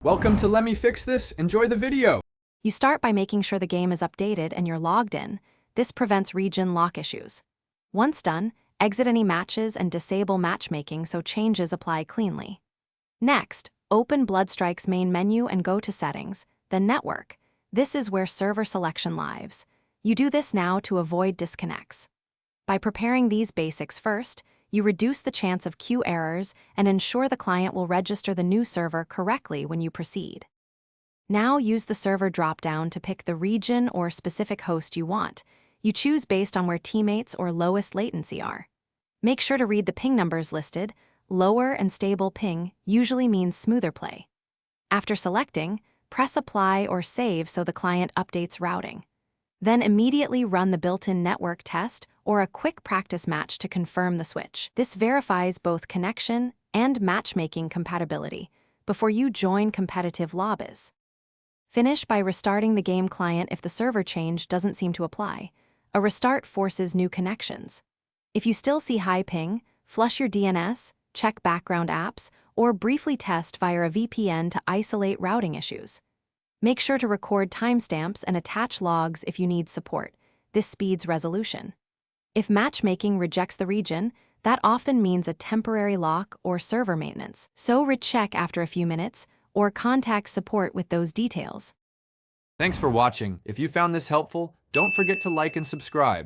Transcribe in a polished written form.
Welcome to Let Me Fix This. Enjoy the video. You start by making sure the game is updated and you're logged in. This prevents region lock issues. Once done, exit any matches and disable matchmaking so changes apply cleanly. Next, open Bloodstrike's main menu and go to Settings, then Network. This is where server selection lives. You do this now to avoid disconnects. By preparing these basics first, you reduce the chance of queue errors and ensure the client will register the new server correctly when you proceed. Now use the server dropdown to pick the region or specific host you want. You choose based on where teammates or lowest latency are. Make sure to read the ping numbers listed. Lower and stable ping usually means smoother play. After selecting, press Apply or Save so the client updates routing. Then immediately run the built-in network test or a quick practice match to confirm the switch. This verifies both connection and matchmaking compatibility before you join competitive lobbies. Finish by restarting the game client if the server change doesn't seem to apply. A restart forces new connections. If you still see high ping, flush your DNS, check background apps, or briefly test via a VPN to isolate routing issues. Make sure to record timestamps and attach logs if you need support. This speeds resolution. If matchmaking rejects the region, that often means a temporary lock or server maintenance. So recheck after a few minutes or contact support with those details. Thanks for watching. If you found this helpful, don't forget to like and subscribe.